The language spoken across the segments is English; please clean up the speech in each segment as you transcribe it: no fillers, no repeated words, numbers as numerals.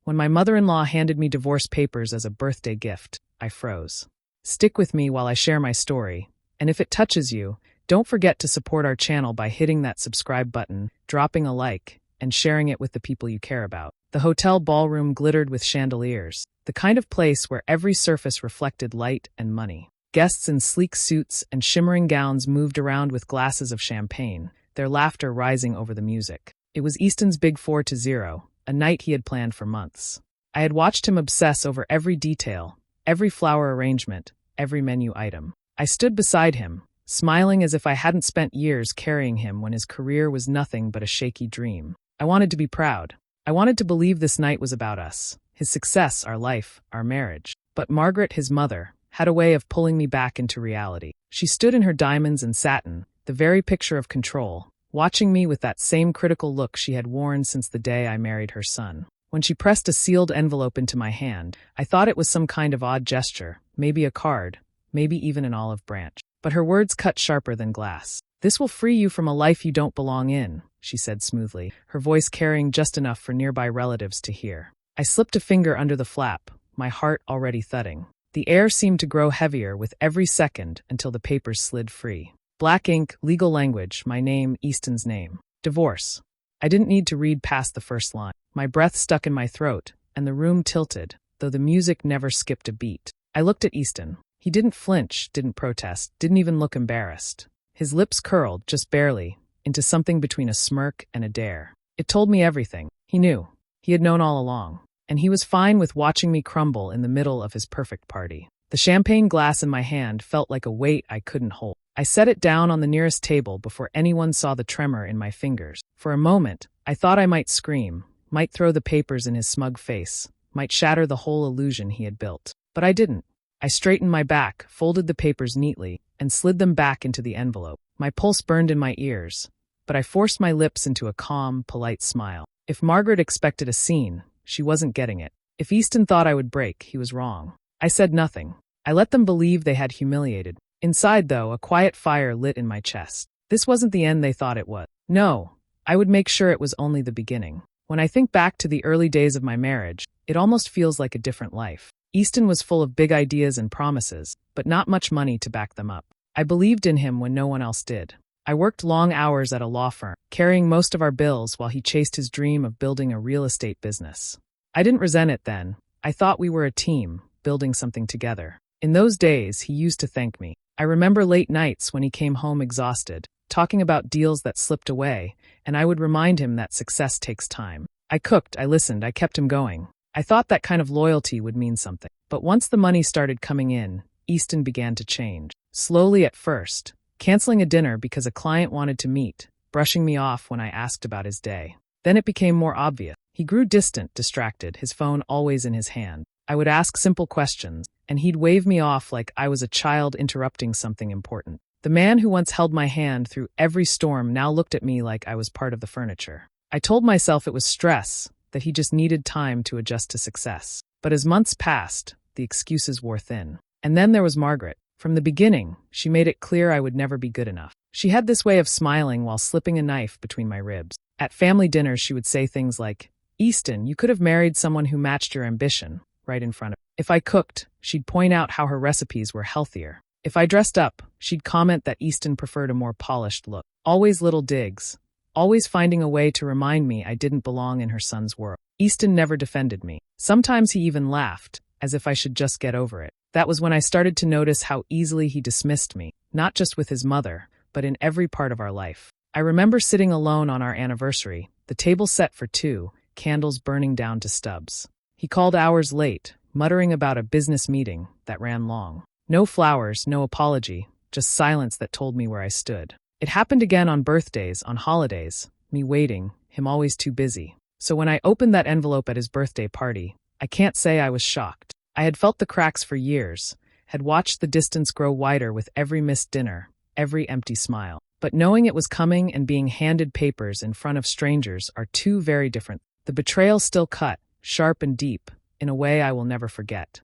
When my mother-in-law handed me divorce papers as a birthday gift, I froze. Stick with me while I share my story, and if it touches you, don't forget to support our channel by hitting that subscribe button, dropping a like, and sharing it with the people you care about. The hotel ballroom glittered with chandeliers, the kind of place where every surface reflected light and money. Guests in sleek suits and shimmering gowns moved around with glasses of champagne, their laughter rising over the music. It was Easton's big 4-0, a night he had planned for months. I had watched him obsess over every detail, every flower arrangement, every menu item. I stood beside him, smiling as if I hadn't spent years carrying him when his career was nothing but a shaky dream. I wanted to be proud. I wanted to believe this night was about us, his success, our life, our marriage. But Margaret, his mother, had a way of pulling me back into reality. She stood in her diamonds and satin, the very picture of control, watching me with that same critical look she had worn since the day I married her son. When she pressed a sealed envelope into my hand, I thought it was some kind of odd gesture, maybe a card, maybe even an olive branch. But her words cut sharper than glass. "This will free you from a life you don't belong in," she said smoothly, her voice carrying just enough for nearby relatives to hear. I slipped a finger under the flap, my heart already thudding. The air seemed to grow heavier with every second until the papers slid free. Black ink, legal language, my name, Easton's name. Divorce. I didn't need to read past the first line. My breath stuck in my throat, and the room tilted, though the music never skipped a beat. I looked at Easton. He didn't flinch, didn't protest, didn't even look embarrassed. His lips curled, just barely, into something between a smirk and a dare. It told me everything. He knew. He had known all along. And he was fine with watching me crumble in the middle of his perfect party. The champagne glass in my hand felt like a weight I couldn't hold. I set it down on the nearest table before anyone saw the tremor in my fingers. For a moment, I thought I might scream, might throw the papers in his smug face, might shatter the whole illusion he had built. But I didn't. I straightened my back, folded the papers neatly, and slid them back into the envelope. My pulse burned in my ears, but I forced my lips into a calm, polite smile. If Margaret expected a scene, she wasn't getting it. If Easton thought I would break, he was wrong. I said nothing. I let them believe they had humiliated. Inside, though, a quiet fire lit in my chest. This wasn't the end they thought it was. No, I would make sure it was only the beginning. When I think back to the early days of my marriage, it almost feels like a different life. Easton was full of big ideas and promises, but not much money to back them up. I believed in him when no one else did. I worked long hours at a law firm, carrying most of our bills while he chased his dream of building a real estate business. I didn't resent it then. I thought we were a team, building something together. In those days, he used to thank me. I remember late nights when he came home exhausted, talking about deals that slipped away, and I would remind him that success takes time. I cooked, I listened, I kept him going. I thought that kind of loyalty would mean something. But once the money started coming in, Easton began to change. Slowly at first, canceling a dinner because a client wanted to meet, brushing me off when I asked about his day. Then it became more obvious. He grew distant, distracted, his phone always in his hand. I would ask simple questions, and he'd wave me off like I was a child interrupting something important. The man who once held my hand through every storm now looked at me like I was part of the furniture. I told myself it was stress, that he just needed time to adjust to success. But as months passed, the excuses wore thin. And then there was Margaret. From the beginning, she made it clear I would never be good enough. She had this way of smiling while slipping a knife between my ribs. At family dinners, she would say things like, "Easton, you could have married someone who matched your ambition," right in front of me. If I cooked, she'd point out how her recipes were healthier. If I dressed up, she'd comment that Easton preferred a more polished look. Always little digs. Always finding a way to remind me I didn't belong in her son's world. Easton never defended me. Sometimes he even laughed, as if I should just get over it. That was when I started to notice how easily he dismissed me, not just with his mother, but in every part of our life. I remember sitting alone on our anniversary, the table set for two, candles burning down to stubs. He called hours late, muttering about a business meeting that ran long. No flowers, no apology, just silence that told me where I stood. It happened again on birthdays, on holidays, me waiting, him always too busy. So when I opened that envelope at his birthday party, I can't say I was shocked. I had felt the cracks for years, had watched the distance grow wider with every missed dinner, every empty smile. But knowing it was coming and being handed papers in front of strangers are two very different. The betrayal still cut, sharp and deep, in a way I will never forget.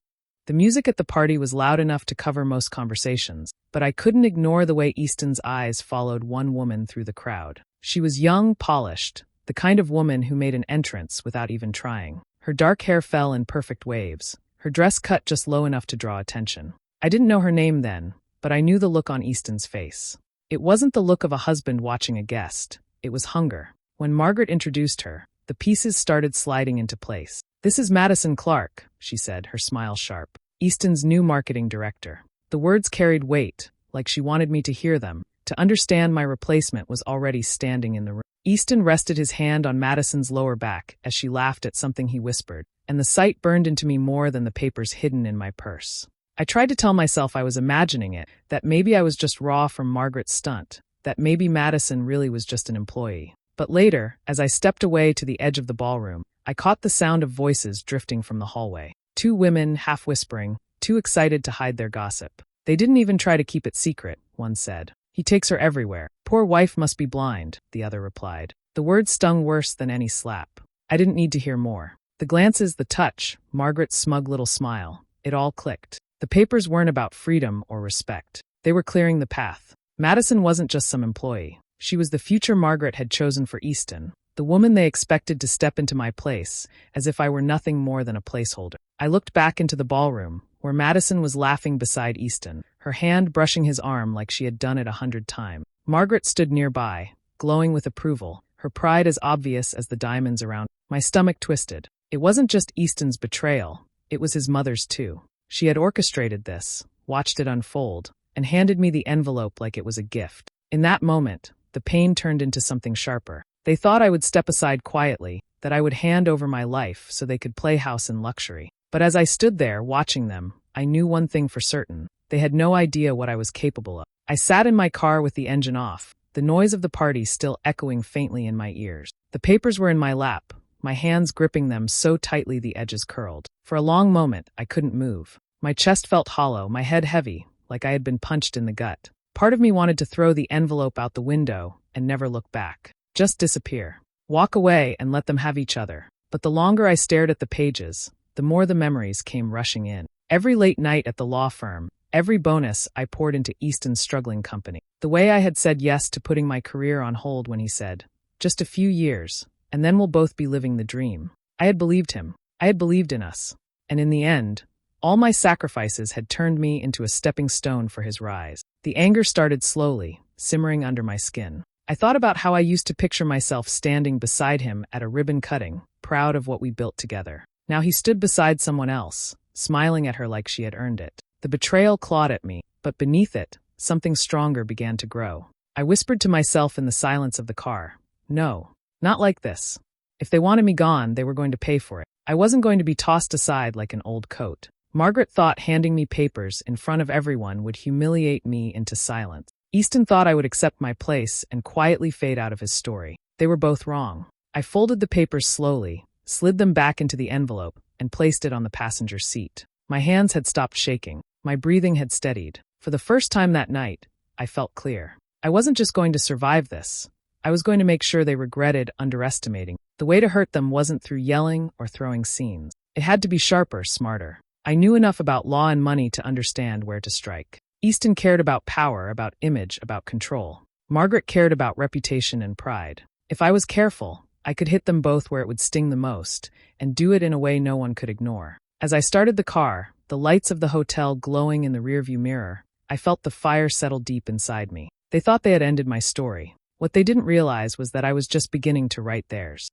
The music at the party was loud enough to cover most conversations, but I couldn't ignore the way Easton's eyes followed one woman through the crowd. She was young, polished, the kind of woman who made an entrance without even trying. Her dark hair fell in perfect waves, her dress cut just low enough to draw attention. I didn't know her name then, but I knew the look on Easton's face. It wasn't the look of a husband watching a guest. It was hunger. When Margaret introduced her, the pieces started sliding into place. "This is Madison Clark," she said, her smile sharp. "Easton's new marketing director." The words carried weight, like she wanted me to hear them, to understand my replacement was already standing in the room. Easton rested his hand on Madison's lower back as she laughed at something he whispered, and the sight burned into me more than the papers hidden in my purse. I tried to tell myself I was imagining it, that maybe I was just raw from Margaret's stunt, that maybe Madison really was just an employee. But later, as I stepped away to the edge of the ballroom, I caught the sound of voices drifting from the hallway. Two women, half whispering, too excited to hide their gossip. "They didn't even try to keep it secret," one said. "He takes her everywhere. Poor wife must be blind," the other replied. The words stung worse than any slap. I didn't need to hear more. The glances, the touch, Margaret's smug little smile, it all clicked. The papers weren't about freedom or respect. They were clearing the path. Madison wasn't just some employee. She was the future Margaret had chosen for Easton, the woman they expected to step into my place, as if I were nothing more than a placeholder. I looked back into the ballroom, where Madison was laughing beside Easton, her hand brushing his arm like she had done it 100 times. Margaret stood nearby, glowing with approval, her pride as obvious as the diamonds around. My stomach twisted. It wasn't just Easton's betrayal, it was his mother's too. She had orchestrated this, watched it unfold, and handed me the envelope like it was a gift. In that moment, the pain turned into something sharper. They thought I would step aside quietly, that I would hand over my life so they could play house in luxury. But as I stood there, watching them, I knew one thing for certain. They had no idea what I was capable of. I sat in my car with the engine off, the noise of the party still echoing faintly in my ears. The papers were in my lap, my hands gripping them so tightly the edges curled. For a long moment, I couldn't move. My chest felt hollow, my head heavy, like I had been punched in the gut. Part of me wanted to throw the envelope out the window and never look back. Just disappear. Walk away and let them have each other. But the longer I stared at the pages, the more the memories came rushing in. Every late night at the law firm, every bonus I poured into Easton's struggling company. The way I had said yes to putting my career on hold when he said, "Just a few years, and then we'll both be living the dream." I had believed him. I had believed in us. And in the end, all my sacrifices had turned me into a stepping stone for his rise. The anger started slowly, simmering under my skin. I thought about how I used to picture myself standing beside him at a ribbon cutting, proud of what we built together. Now he stood beside someone else, smiling at her like she had earned it. The betrayal clawed at me, but beneath it, something stronger began to grow. I whispered to myself in the silence of the car, "No, not like this." If they wanted me gone, they were going to pay for it. I wasn't going to be tossed aside like an old coat. Margaret thought handing me papers in front of everyone would humiliate me into silence. Easton thought I would accept my place and quietly fade out of his story. They were both wrong. I folded the papers slowly, slid them back into the envelope, and placed it on the passenger seat. My hands had stopped shaking. My breathing had steadied. For the first time that night, I felt clear. I wasn't just going to survive this. I was going to make sure they regretted underestimating. The way to hurt them wasn't through yelling or throwing scenes. It had to be sharper, smarter. I knew enough about law and money to understand where to strike. Easton cared about power, about image, about control. Margaret cared about reputation and pride. If I was careful, I could hit them both where it would sting the most, and do it in a way no one could ignore. As I started the car, the lights of the hotel glowing in the rearview mirror, I felt the fire settle deep inside me. They thought they had ended my story. What they didn't realize was that I was just beginning to write theirs.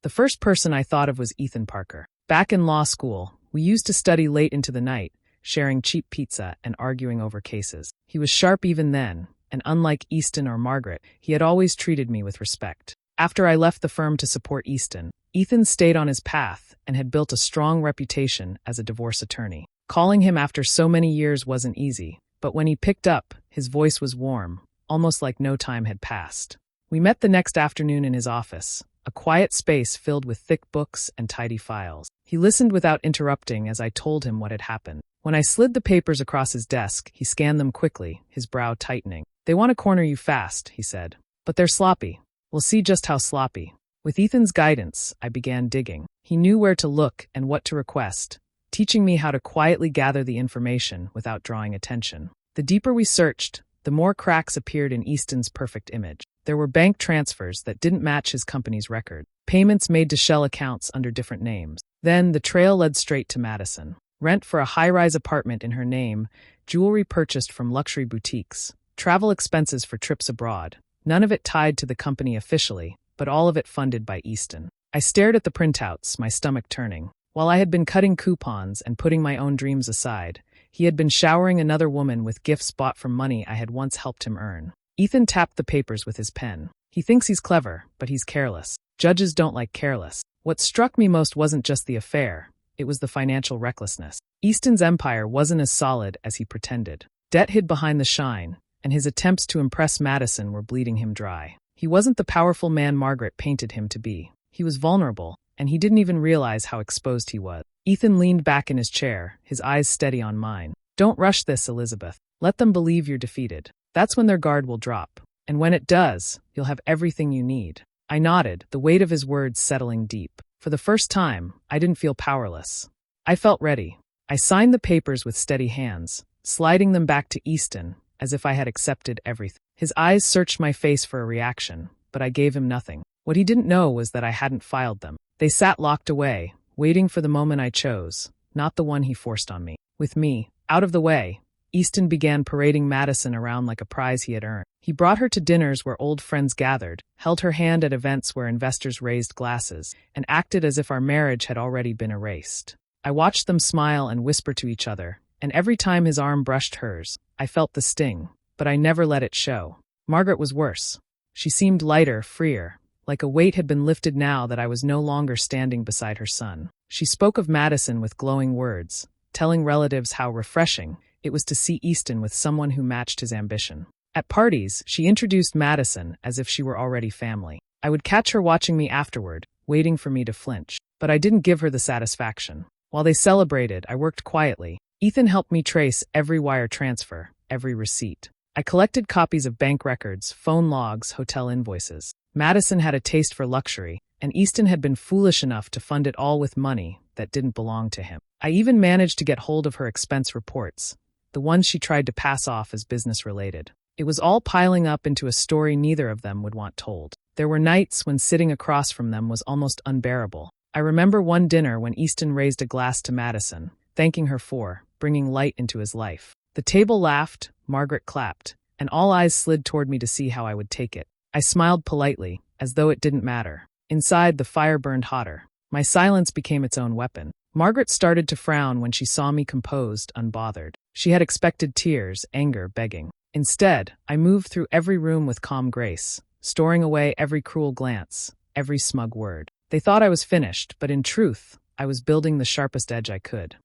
The first person I thought of was Ethan Parker. Back in law school, we used to study late into the night, sharing cheap pizza and arguing over cases. He was sharp even then, and unlike Easton or Margaret, he had always treated me with respect. After I left the firm to support Easton, Ethan stayed on his path and had built a strong reputation as a divorce attorney. Calling him after so many years wasn't easy, but when he picked up, his voice was warm, almost like no time had passed. We met the next afternoon in his office, a quiet space filled with thick books and tidy files. He listened without interrupting as I told him what had happened. When I slid the papers across his desk, he scanned them quickly, his brow tightening. "They want to corner you fast," he said. "But they're sloppy. We'll see just how sloppy." With Ethan's guidance, I began digging. He knew where to look and what to request, teaching me how to quietly gather the information without drawing attention. The deeper we searched, the more cracks appeared in Easton's perfect image. There were bank transfers that didn't match his company's record, payments made to shell accounts under different names. Then the trail led straight to Madison. Rent for a high-rise apartment in her name, jewelry purchased from luxury boutiques, travel expenses for trips abroad. None of it tied to the company officially, but all of it funded by Easton. I stared at the printouts, my stomach turning. While I had been cutting coupons and putting my own dreams aside, he had been showering another woman with gifts bought from money I had once helped him earn. Ethan tapped the papers with his pen. He thinks he's clever, but he's careless. Judges don't like careless. What struck me most wasn't just the affair, it was the financial recklessness. Easton's empire wasn't as solid as he pretended. Debt hid behind the shine, and his attempts to impress Madison were bleeding him dry. He wasn't the powerful man Margaret painted him to be. He was vulnerable, and he didn't even realize how exposed he was. Ethan leaned back in his chair, his eyes steady on mine. Don't rush this, Elizabeth. Let them believe you're defeated. That's when their guard will drop. And when it does, you'll have everything you need. I nodded, the weight of his words settling deep. For the first time, I didn't feel powerless. I felt ready. I signed the papers with steady hands, sliding them back to Easton, as if I had accepted everything. His eyes searched my face for a reaction, but I gave him nothing. What he didn't know was that I hadn't filed them. They sat locked away, waiting for the moment I chose, not the one he forced on me. With me, out of the way, Easton began parading Madison around like a prize he had earned. He brought her to dinners where old friends gathered, held her hand at events where investors raised glasses, and acted as if our marriage had already been erased. I watched them smile and whisper to each other, and every time his arm brushed hers, I felt the sting, but I never let it show. Margaret was worse. She seemed lighter, freer, like a weight had been lifted now that I was no longer standing beside her son. She spoke of Madison with glowing words, telling relatives how refreshing it was to see Easton with someone who matched his ambition. At parties, she introduced Madison as if she were already family. I would catch her watching me afterward, waiting for me to flinch, but I didn't give her the satisfaction. While they celebrated, I worked quietly. Ethan helped me trace every wire transfer, every receipt. I collected copies of bank records, phone logs, hotel invoices. Madison had a taste for luxury, and Easton had been foolish enough to fund it all with money that didn't belong to him. I even managed to get hold of her expense reports, the ones she tried to pass off as business-related. It was all piling up into a story neither of them would want told. There were nights when sitting across from them was almost unbearable. I remember one dinner when Easton raised a glass to Madison, thanking her for bringing light into his life. The table laughed, Margaret clapped, and all eyes slid toward me to see how I would take it. I smiled politely, as though it didn't matter. Inside, the fire burned hotter. My silence became its own weapon. Margaret started to frown when she saw me composed, unbothered. She had expected tears, anger, begging. Instead, I moved through every room with calm grace, storing away every cruel glance, every smug word. They thought I was finished, but in truth, I was building the sharpest edge I could.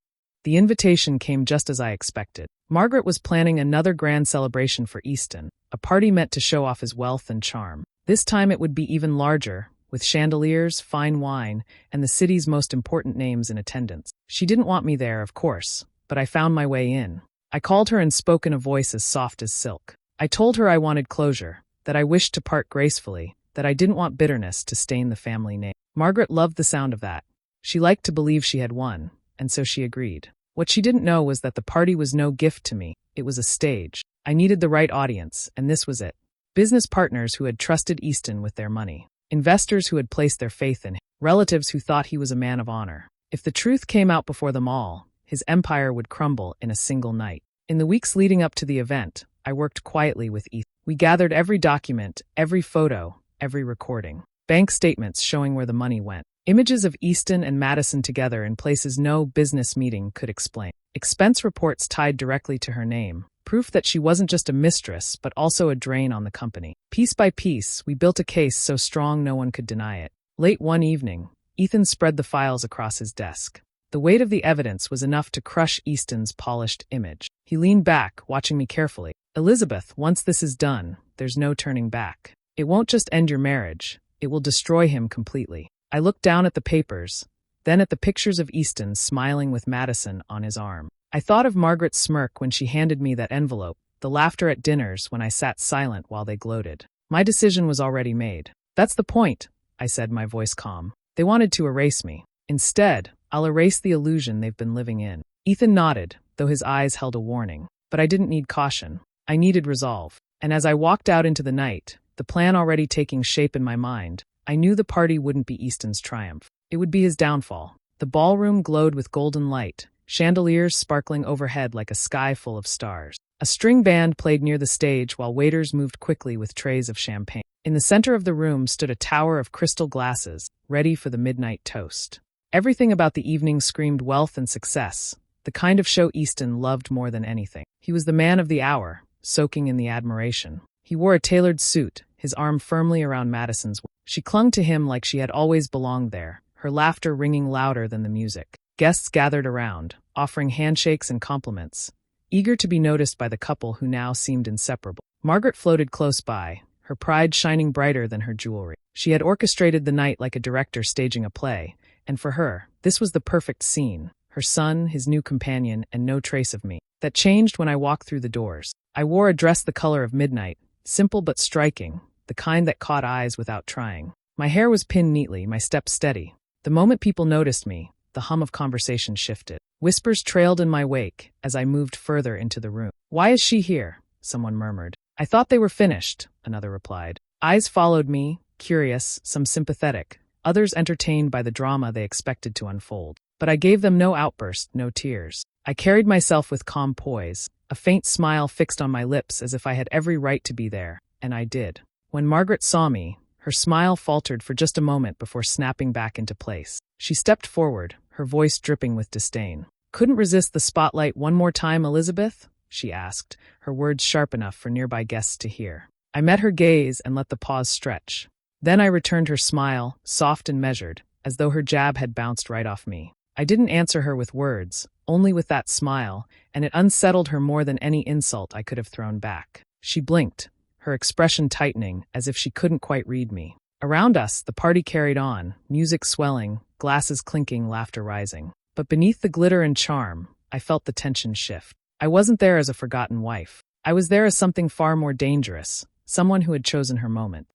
The invitation came just as I expected. Margaret was planning another grand celebration for Easton, a party meant to show off his wealth and charm. This time it would be even larger, with chandeliers, fine wine, and the city's most important names in attendance. She didn't want me there, of course, but I found my way in. I called her and spoke in a voice as soft as silk. I told her I wanted closure, that I wished to part gracefully, that I didn't want bitterness to stain the family name. Margaret loved the sound of that. She liked to believe she had won, and so she agreed. What she didn't know was that the party was no gift to me, it was a stage. I needed the right audience, and this was it. Business partners who had trusted Easton with their money. Investors who had placed their faith in him. Relatives who thought he was a man of honor. If the truth came out before them all, his empire would crumble in a single night. In the weeks leading up to the event, I worked quietly with Ethan. We gathered every document, every photo, every recording. Bank statements showing where the money went. Images of Easton and Madison together in places no business meeting could explain. Expense reports tied directly to her name. Proof that she wasn't just a mistress, but also a drain on the company. Piece by piece, we built a case so strong no one could deny it. Late one evening, Ethan spread the files across his desk. The weight of the evidence was enough to crush Easton's polished image. He leaned back, watching me carefully. Elizabeth, once this is done, there's no turning back. It won't just end your marriage, it will destroy him completely. I looked down at the papers, then at the pictures of Easton smiling with Madison on his arm. I thought of Margaret's smirk when she handed me that envelope, the laughter at dinners when I sat silent while they gloated. My decision was already made. That's the point, I said, my voice calm. They wanted to erase me. Instead, I'll erase the illusion they've been living in. Ethan nodded, though his eyes held a warning. But I didn't need caution. I needed resolve. And as I walked out into the night, the plan already taking shape in my mind, I knew the party wouldn't be Easton's triumph. It would be his downfall. The ballroom glowed with golden light, chandeliers sparkling overhead like a sky full of stars. A string band played near the stage while waiters moved quickly with trays of champagne. In the center of the room stood a tower of crystal glasses, ready for the midnight toast. Everything about the evening screamed wealth and success, the kind of show Easton loved more than anything. He was the man of the hour, soaking in the admiration. He wore a tailored suit, his arm firmly around Madison's waist. She clung to him like she had always belonged there, her laughter ringing louder than the music. Guests gathered around, offering handshakes and compliments, eager to be noticed by the couple who now seemed inseparable. Margaret floated close by, her pride shining brighter than her jewelry. She had orchestrated the night like a director staging a play, and for her, this was the perfect scene. Her son, his new companion, and no trace of me. That changed when I walked through the doors. I wore a dress the color of midnight, simple but striking, the kind that caught eyes without trying. My hair was pinned neatly, my steps steady. The moment people noticed me, the hum of conversation shifted. Whispers trailed in my wake as I moved further into the room. "Why is she here?" someone murmured. "I thought they were finished," another replied. Eyes followed me, curious, some sympathetic, others entertained by the drama they expected to unfold. But I gave them no outburst, no tears. I carried myself with calm poise, a faint smile fixed on my lips as if I had every right to be there, and I did. When Margaret saw me, her smile faltered for just a moment before snapping back into place. She stepped forward, her voice dripping with disdain. "Couldn't resist the spotlight one more time, Elizabeth?" she asked, her words sharp enough for nearby guests to hear. I met her gaze and let the pause stretch. Then I returned her smile, soft and measured, as though her jab had bounced right off me. I didn't answer her with words, only with that smile, and it unsettled her more than any insult I could have thrown back. She blinked, her expression tightening, as if she couldn't quite read me. Around us, the party carried on, music swelling, glasses clinking, laughter rising. But beneath the glitter and charm, I felt the tension shift. I wasn't there as a forgotten wife. I was there as something far more dangerous, someone who had chosen her moment.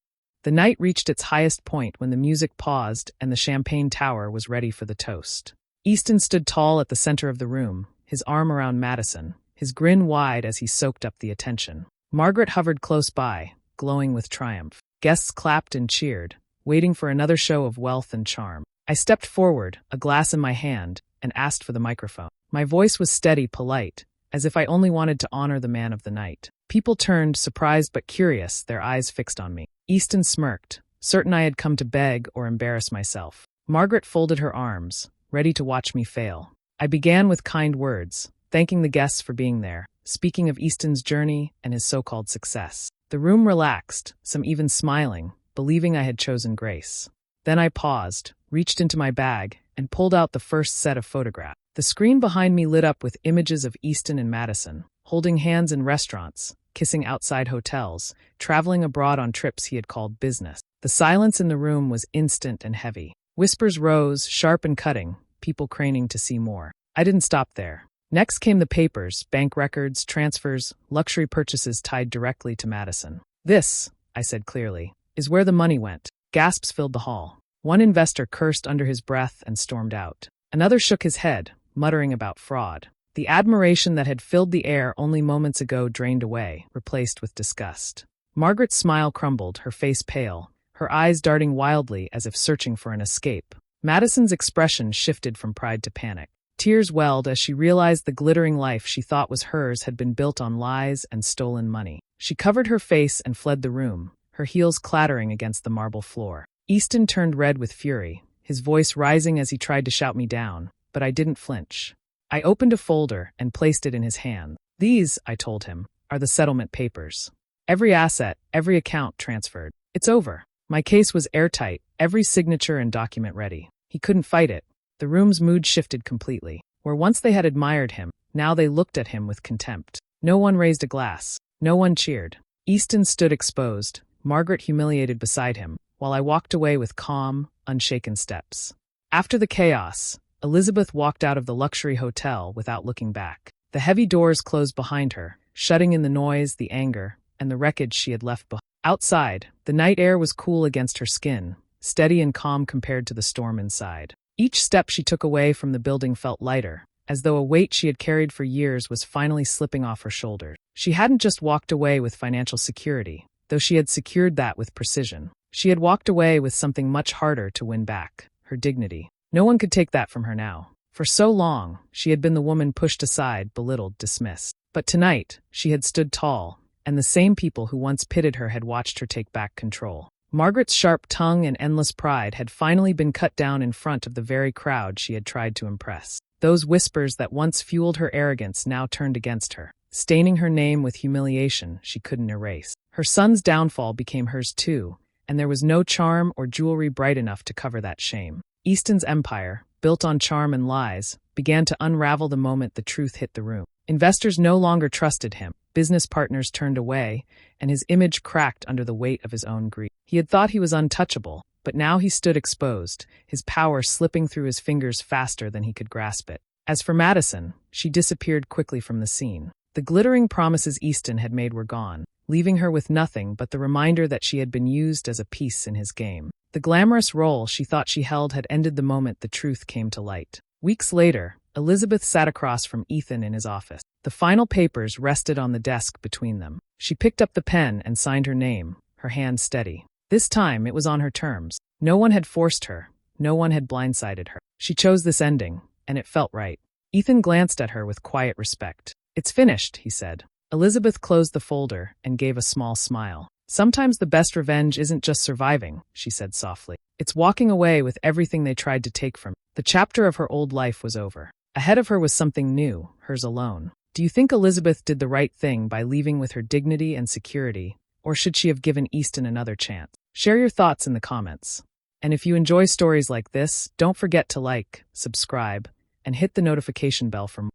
The night reached its highest point when the music paused and the champagne tower was ready for the toast. Easton stood tall at the center of the room, his arm around Madison, his grin wide as he soaked up the attention. Margaret hovered close by, glowing with triumph. Guests clapped and cheered, waiting for another show of wealth and charm. I stepped forward, a glass in my hand, and asked for the microphone. My voice was steady, polite, as if I only wanted to honor the man of the night. People turned, surprised but curious, their eyes fixed on me. Easton smirked, certain I had come to beg or embarrass myself. Margaret folded her arms, ready to watch me fail. I began with kind words, thanking the guests for being there, speaking of Easton's journey and his so-called success. The room relaxed, some even smiling, believing I had chosen grace. Then I paused, reached into my bag, and pulled out the first set of photographs. The screen behind me lit up with images of Easton and Madison, holding hands in restaurants, kissing outside hotels, traveling abroad on trips he had called business. The silence in the room was instant and heavy. Whispers rose, sharp and cutting, people craning to see more. I didn't stop there. Next came the papers, bank records, transfers, luxury purchases tied directly to Madison. "This," I said clearly, "is where the money went." Gasps filled the hall. One investor cursed under his breath and stormed out. Another shook his head, muttering about fraud. The admiration that had filled the air only moments ago drained away, replaced with disgust. Margaret's smile crumbled, her face pale, her eyes darting wildly as if searching for an escape. Madison's expression shifted from pride to panic. Tears welled as she realized the glittering life she thought was hers had been built on lies and stolen money. She covered her face and fled the room, her heels clattering against the marble floor. Easton turned red with fury, his voice rising as he tried to shout me down, but I didn't flinch. I opened a folder and placed it in his hand. "These," I told him, "are the settlement papers. Every asset, every account transferred. It's over." My case was airtight, every signature and document ready. He couldn't fight it. The room's mood shifted completely. Where once they had admired him, now they looked at him with contempt. No one raised a glass. No one cheered. Easton stood exposed, Margaret humiliated beside him, while I walked away with calm, unshaken steps. After the chaos, Elizabeth walked out of the luxury hotel without looking back. The heavy doors closed behind her, shutting in the noise, the anger, and the wreckage she had left behind. Outside, the night air was cool against her skin, steady and calm compared to the storm inside. Each step she took away from the building felt lighter, as though a weight she had carried for years was finally slipping off her shoulders. She hadn't just walked away with financial security, though she had secured that with precision. She had walked away with something much harder to win back, her dignity. No one could take that from her now. For so long, she had been the woman pushed aside, belittled, dismissed. But tonight, she had stood tall, and the same people who once pitted her had watched her take back control. Margaret's sharp tongue and endless pride had finally been cut down in front of the very crowd she had tried to impress. Those whispers that once fueled her arrogance now turned against her, staining her name with humiliation she couldn't erase. Her son's downfall became hers too, and there was no charm or jewelry bright enough to cover that shame. Easton's empire, built on charm and lies, began to unravel the moment the truth hit the room. Investors no longer trusted him, business partners turned away, and his image cracked under the weight of his own greed. He had thought he was untouchable, but now he stood exposed, his power slipping through his fingers faster than he could grasp it. As for Madison, she disappeared quickly from the scene. The glittering promises Easton had made were gone, leaving her with nothing but the reminder that she had been used as a piece in his game. The glamorous role she thought she held had ended the moment the truth came to light. Weeks later, Elizabeth sat across from Ethan in his office. The final papers rested on the desk between them. She picked up the pen and signed her name, her hand steady. This time it was on her terms. No one had forced her. No one had blindsided her. She chose this ending, and it felt right. Ethan glanced at her with quiet respect. "It's finished," he said. Elizabeth closed the folder and gave a small smile. "Sometimes the best revenge isn't just surviving," she said softly. "It's walking away with everything they tried to take from you." The chapter of her old life was over. Ahead of her was something new, hers alone. Do you think Elizabeth did the right thing by leaving with her dignity and security, or should she have given Easton another chance? Share your thoughts in the comments. And if you enjoy stories like this, don't forget to like, subscribe, and hit the notification bell for more.